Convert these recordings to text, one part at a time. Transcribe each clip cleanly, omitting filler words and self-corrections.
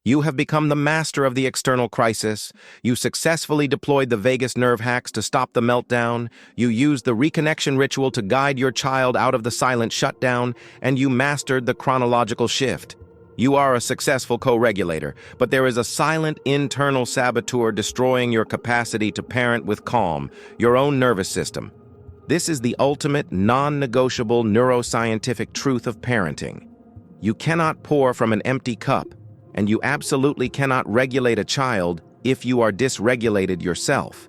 You have become the master of the external crisis. You successfully deployed the vagus nerve hacks to stop the meltdown. You used the reconnection ritual to guide your child out of the silent shutdown, and you mastered the chronological shift. You are a successful co-regulator, but there is a silent internal saboteur destroying your capacity to parent with calm, your own nervous system. This is the ultimate, non-negotiable neuroscientific truth of parenting. You cannot pour from an empty cup, and you absolutely cannot regulate a child if you are dysregulated yourself.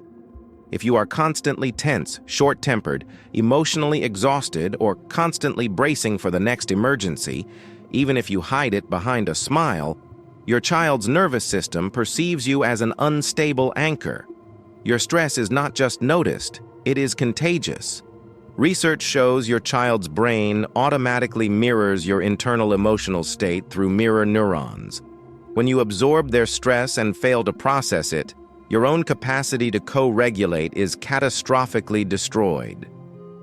If you are constantly tense, short-tempered, emotionally exhausted, or constantly bracing for the next emergency, even if you hide it behind a smile, your child's nervous system perceives you as an unstable anchor. Your stress is not just noticed, it is contagious. Research shows your child's brain automatically mirrors your internal emotional state through mirror neurons. When you absorb their stress and fail to process it, your own capacity to co-regulate is catastrophically destroyed.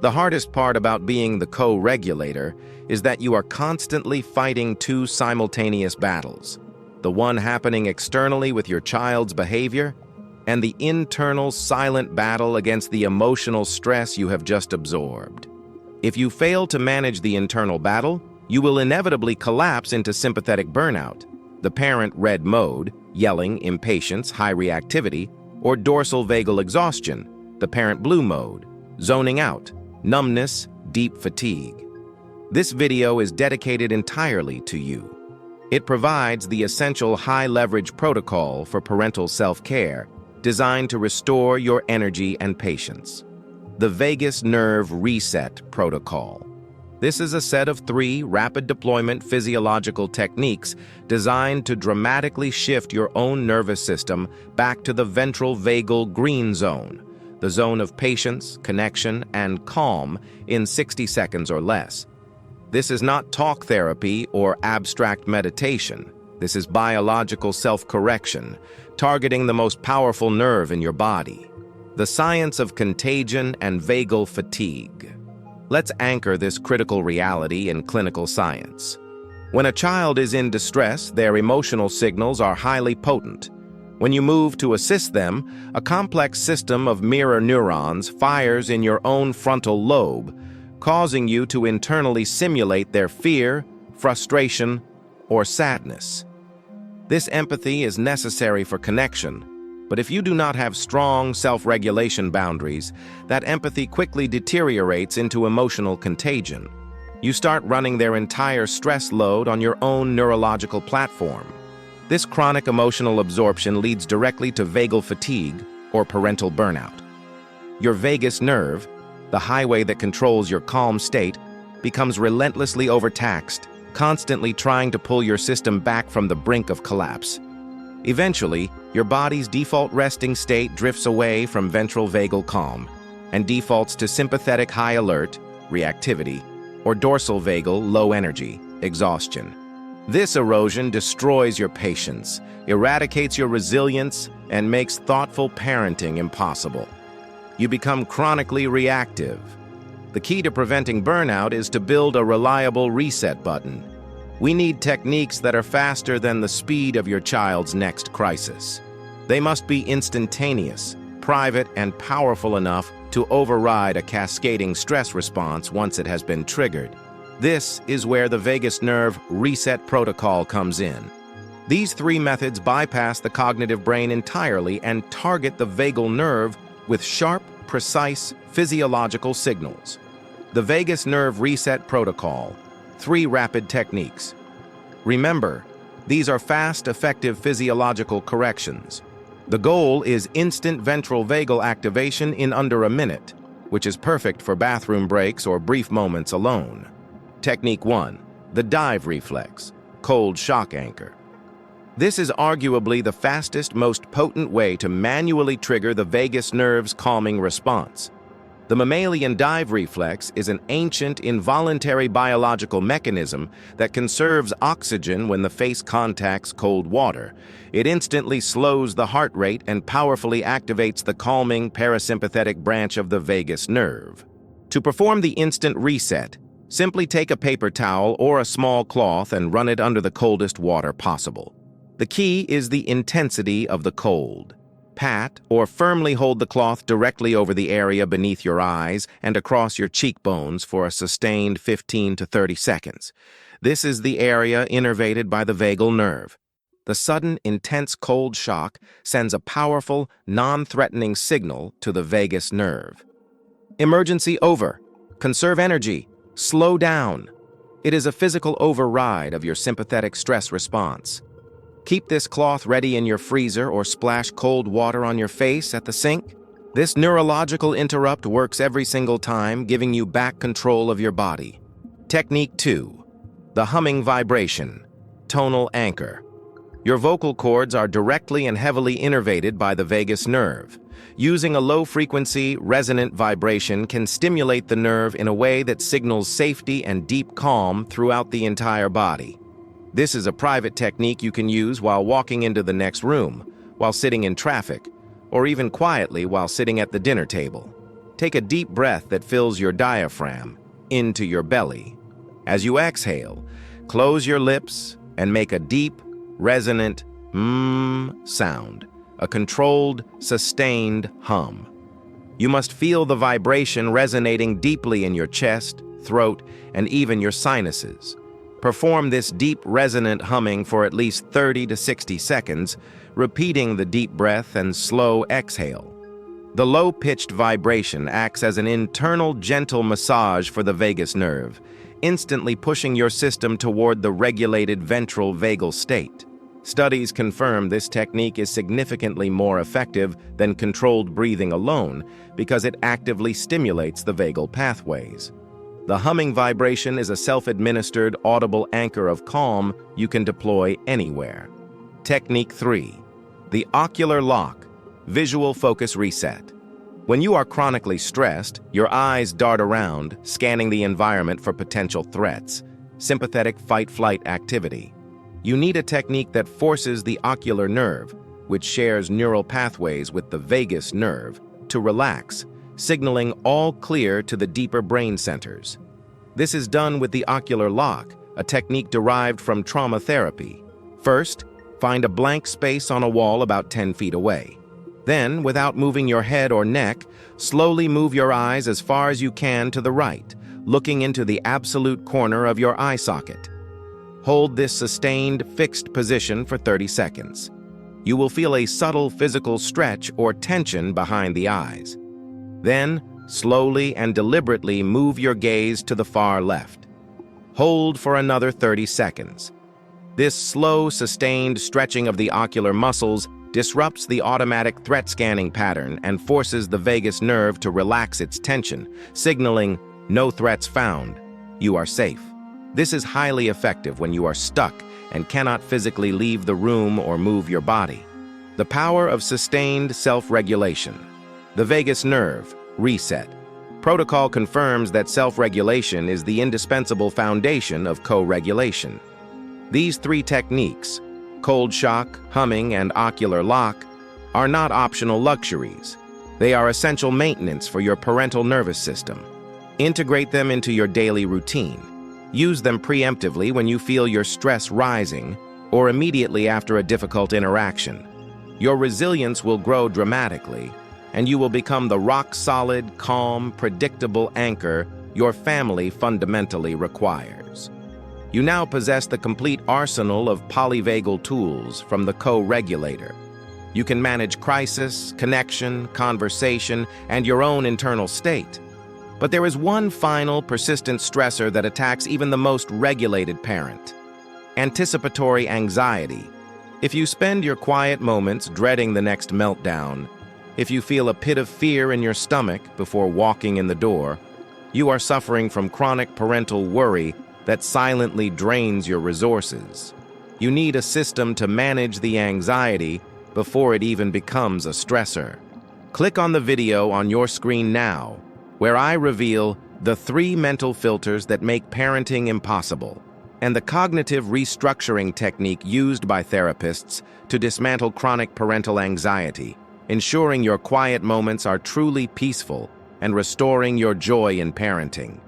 The hardest part about being the co-regulator is that you are constantly fighting two simultaneous battles, the one happening externally with your child's behavior, and the internal silent battle against the emotional stress you have just absorbed. If you fail to manage the internal battle, you will inevitably collapse into sympathetic burnout, the parent red mode, yelling, impatience, high reactivity, or dorsal vagal exhaustion, the parent blue mode, zoning out, numbness, deep fatigue. This video is dedicated entirely to you. It provides the essential high-leverage protocol for parental self-care designed to restore your energy and patience. The Vagus Nerve Reset Protocol. This is a set of 3 rapid deployment physiological techniques designed to dramatically shift your own nervous system back to the Ventral Vagal Green Zone, the zone of patience, connection, and calm in 60 seconds or less. This is not talk therapy or abstract meditation. This is biological self-correction, targeting the most powerful nerve in your body. The science of contagion and vagal fatigue. Let's anchor this critical reality in clinical science. When a child is in distress, their emotional signals are highly potent. When you move to assist them, a complex system of mirror neurons fires in your own frontal lobe, causing you to internally simulate their fear, frustration, or sadness. This empathy is necessary for connection, but if you do not have strong self-regulation boundaries, that empathy quickly deteriorates into emotional contagion. You start running their entire stress load on your own neurological platform. This chronic emotional absorption leads directly to vagal fatigue or parental burnout. Your vagus nerve, the highway that controls your calm state, becomes relentlessly overtaxed, constantly trying to pull your system back from the brink of collapse. Eventually, your body's default resting state drifts away from ventral vagal calm and defaults to sympathetic high alert, reactivity, or dorsal vagal low energy, exhaustion. This erosion destroys your patience, eradicates your resilience, and makes thoughtful parenting impossible. You become chronically reactive. The key to preventing burnout is to build a reliable reset button. We need techniques that are faster than the speed of your child's next crisis. They must be instantaneous, private, and powerful enough to override a cascading stress response once it has been triggered. This is where the vagus nerve reset protocol comes in. These 3 methods bypass the cognitive brain entirely and target the vagal nerve with sharp, precise physiological signals. The vagus nerve reset protocol. 3 rapid techniques. Remember, these are fast, effective physiological corrections. The goal is instant ventral vagal activation in under a minute, which is perfect for bathroom breaks or brief moments alone. Technique 1. The dive reflex, cold shock anchor. This is arguably the fastest, most potent way to manually trigger the vagus nerve's calming response. The mammalian dive reflex is an ancient, involuntary biological mechanism that conserves oxygen when the face contacts cold water. It instantly slows the heart rate and powerfully activates the calming parasympathetic branch of the vagus nerve. To perform the instant reset, simply take a paper towel or a small cloth and run it under the coldest water possible. The key is the intensity of the cold. Pat or firmly hold the cloth directly over the area beneath your eyes and across your cheekbones for a sustained 15 to 30 seconds. This is the area innervated by the vagal nerve. The sudden, intense cold shock sends a powerful, non-threatening signal to the vagus nerve. Emergency over. Conserve energy. Slow down. It is a physical override of your sympathetic stress response. Keep this cloth ready in your freezer or splash cold water on your face at the sink. This neurological interrupt works every single time, giving you back control of your body. Technique 2. The humming vibration. Tonal anchor. Your vocal cords are directly and heavily innervated by the vagus nerve. Using a low-frequency, resonant vibration can stimulate the nerve in a way that signals safety and deep calm throughout the entire body. This is a private technique you can use while walking into the next room, while sitting in traffic, or even quietly while sitting at the dinner table. Take a deep breath that fills your diaphragm into your belly. As you exhale, close your lips and make a deep, resonant sound, a controlled, sustained hum. You must feel the vibration resonating deeply in your chest, throat, and even your sinuses. Perform this deep, resonant humming for at least 30 to 60 seconds, repeating the deep breath and slow exhale. The low-pitched vibration acts as an internal, gentle massage for the vagus nerve, instantly pushing your system toward the regulated ventral vagal state. Studies confirm this technique is significantly more effective than controlled breathing alone because it actively stimulates the vagal pathways. The humming vibration is a self-administered, audible anchor of calm you can deploy anywhere. Technique 3. The Ocular Lock. Visual focus reset. When you are chronically stressed, your eyes dart around, scanning the environment for potential threats. Sympathetic fight-flight activity. You need a technique that forces the ocular nerve, which shares neural pathways with the vagus nerve, to relax, signaling all clear to the deeper brain centers. This is done with the Ocular Lock, a technique derived from trauma therapy. First, find a blank space on a wall about 10 feet away. Then, without moving your head or neck, slowly move your eyes as far as you can to the right, looking into the absolute corner of your eye socket. Hold this sustained, fixed position for 30 seconds. You will feel a subtle physical stretch or tension behind the eyes. Then, slowly and deliberately move your gaze to the far left. Hold for another 30 seconds. This slow, sustained stretching of the ocular muscles disrupts the automatic threat scanning pattern and forces the vagus nerve to relax its tension, signaling, "No threats found. You are safe." This is highly effective when you are stuck and cannot physically leave the room or move your body. The power of sustained self-regulation. The vagus nerve, reset. Protocol confirms that self-regulation is the indispensable foundation of co-regulation. These 3 techniques, cold shock, humming, and ocular lock, are not optional luxuries. They are essential maintenance for your parental nervous system. Integrate them into your daily routine. Use them preemptively when you feel your stress rising or immediately after a difficult interaction. Your resilience will grow dramatically, and you will become the rock-solid, calm, predictable anchor your family fundamentally requires. You now possess the complete arsenal of polyvagal tools from the Co-Regulator. You can manage crisis, connection, conversation, and your own internal state. But there is one final, persistent stressor that attacks even the most regulated parent: anticipatory anxiety. If you spend your quiet moments dreading the next meltdown, if you feel a pit of fear in your stomach before walking in the door, you are suffering from chronic parental worry that silently drains your resources. You need a system to manage the anxiety before it even becomes a stressor. Click on the video on your screen now, where I reveal the 3 mental filters that make parenting impossible, and the cognitive restructuring technique used by therapists to dismantle chronic parental anxiety, ensuring your quiet moments are truly peaceful and restoring your joy in parenting.